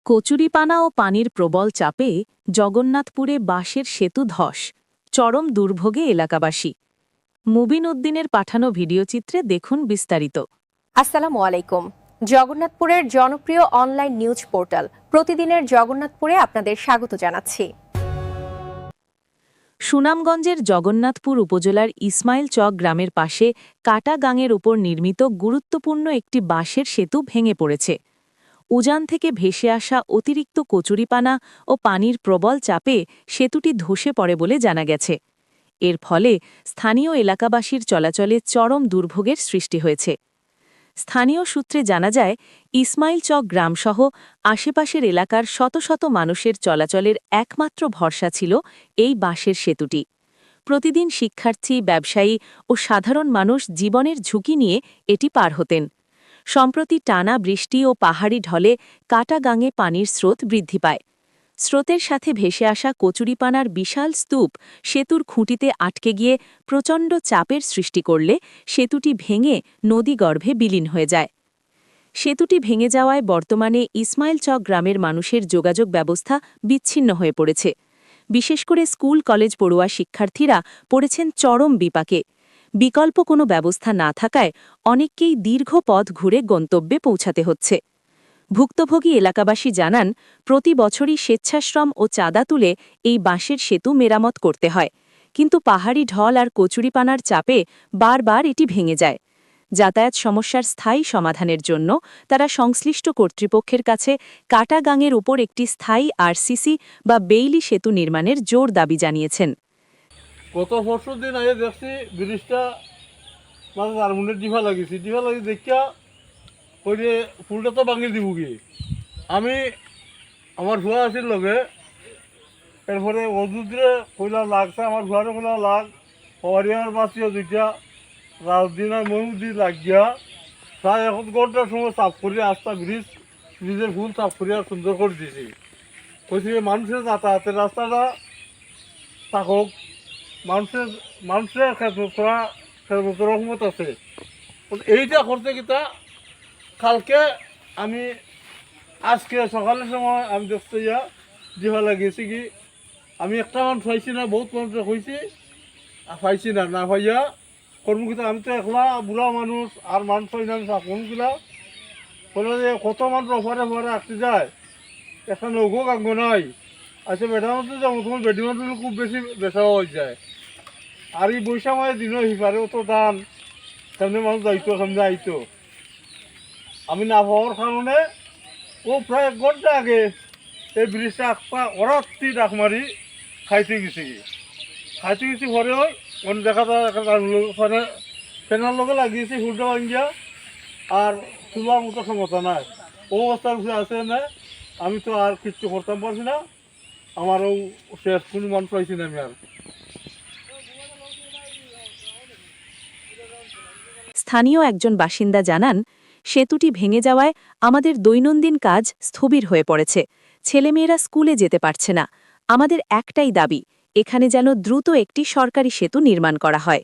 কচুরিপানা ও পানির প্রবল চাপে জগন্নাথপুরে বাঁশের সেতু ধস, চরম দুর্ভোগে এলাকাবাসী। মুবিন উদ্দিনের পাঠানো ভিডিওচিত্রে দেখুন বিস্তারিত। আসসালামু আলাইকুম। জগন্নাথপুরের জনপ্রিয় অনলাইন নিউজ পোর্টাল প্রতিদিনের জগন্নাথপুরে আপনাদের স্বাগত জানাচ্ছি। সুনামগঞ্জের জগন্নাথপুর উপজেলার ইসমাইল চক গ্রামের পাশে কাটা গাঙের উপর নির্মিত গুরুত্বপূর্ণ একটি বাঁশের সেতু ভেঙে পড়েছে। উজান থেকে ভেসে আসা অতিরিক্ত কচুরিপানা ও পানির প্রবল চাপে সেতুটি ধসে পড়ে বলে জানা গেছে। এর ফলে স্থানীয় এলাকাবাসীর চলাচলে চরম দুর্ভোগের সৃষ্টি হয়েছে। স্থানীয় সূত্রে জানা যায়, ইসমাইল চক গ্রামসহ আশেপাশের এলাকার শত শত মানুষের চলাচলের একমাত্র ভরসা ছিল এই বাঁশের সেতুটি। প্রতিদিন শিক্ষার্থী, ব্যবসায়ী ও সাধারণ মানুষ জীবনের ঝুঁকি নিয়ে এটি পার হতেন। সম্প্রতি টানা বৃষ্টি ও পাহাড়ি ঢলে কাটা গাঙে পানির স্রোত বৃদ্ধি পায়। স্রোতের সাথে ভেসে আসা কচুরিপানার বিশাল স্তূপ সেতুর খুঁটিতে আটকে গিয়ে প্রচণ্ড চাপের সৃষ্টি করলে সেতুটি ভেঙে নদীগর্ভে বিলীন হয়ে যায়। সেতুটি ভেঙে যাওয়ায় বর্তমানে ইসমাইল চক গ্রামের মানুষের যোগাযোগ ব্যবস্থা বিচ্ছিন্ন হয়ে পড়েছে। বিশেষ করে স্কুল কলেজ পড়ুয়া শিক্ষার্থীরা পড়েছেন চরম বিপাকে। বিকল্প কোনো ব্যবস্থা না থাকায় অনেককেই দীর্ঘ পথ ঘুরে গন্তব্যে পৌঁছাতে হচ্ছে। ভুক্তভোগী এলাকাবাসী জানান, প্রতি বছরই স্বেচ্ছাশ্রম ও চাঁদা তুলে এই বাঁশের সেতু মেরামত করতে হয়, কিন্তু পাহাড়ি ঢল আর কচুরিপানার চাপে বারবার এটি ভেঙে যায়। যাতায়াত সমস্যার স্থায়ী সমাধানের জন্য তারা সংশ্লিষ্ট কর্তৃপক্ষের কাছে কাটা গাঙের উপর একটি স্থায়ী আরসিসি বা বেইলি সেতু নির্মাণের জোর দাবি জানিয়েছেন। গত পরশু দিন আগে দেখছি ব্রিজটা মানে জার্মনের ডিভা লাগিয়েছি দেখিয়া ওই যে ফুলটা তো ভাঙিয়ে দিব গিয়ে আমি আমার ভুয়া আছিল লগে। এরপরে অজুদ্রে কইলা লাগছে, আমার ভুয়ারে কইলা লাগ হরিয়ার বাঁচিও দুইটা রাজদিন আর মহিউদ্দিন লাগিয়া প্রায় 1 ঘন্টার সময় সাফ করিয়া আস্তা ব্রিজের ফুল সাফ করিয়া সুন্দর করে দিয়েছি। কইছি মানুষের যাতায়াতের রাস্তাটা থাকুক, মানুষের খেদমত রহমত আছে। এইটা করতে গিতা কালকে আমি আজকে সকালের সময় আমি দেখতে ইয়া জিভা লাগিয়েছি কি আমি একটা মানুষ পাইছি না, বহুত মানুষ হয়েছি পাইছি না পাইয়া কর্মকিতা আমি তো একলা বুড়া মানুষ আর মানুষ হয় না কর্মকিলা বলে যে কত মানুষ অফারে আসতে যায়, একটা নৌকো কাঙ্গ নাই। আচ্ছা বেটামাতে যাবো, তোমার বেডিমাটো খুব বেশি বেচাও হয়ে যায়। আর এই বৈশাখ দিনও হিপারে অত দান সামনে মানুষ যাইতো, সামনে আইতো। আমি না পাওয়ার কারণে ও প্রায় 1 ঘন্টা আগে এই ব্রিজটা আকপা অরাত্রি ডাক মারি খাইতে গেছি পরে অন্য দেখা যায় ফ্যানের লগে লাগিয়েছি ফুলটা ভাঙ্গিয়া আর তোলার মতো ক্ষমতা নাই। ও অবস্থার আছে না, আমি তো আর কিচ্ছু করতাম পারছি না। আমারও শেষ কোনো মানুষ পাইছি না আমি আর। স্থানীয় একজন বাসিন্দা জানান, সেতুটি ভেঙে যাওয়ায় আমাদের দৈনন্দিন কাজ স্থবির হয়ে পড়েছে। ছেলেমেয়েরা স্কুলে যেতে পারছে না। আমাদের একটাই দাবি, এখানে যেন দ্রুত একটি সরকারি সেতু নির্মাণ করা হয়।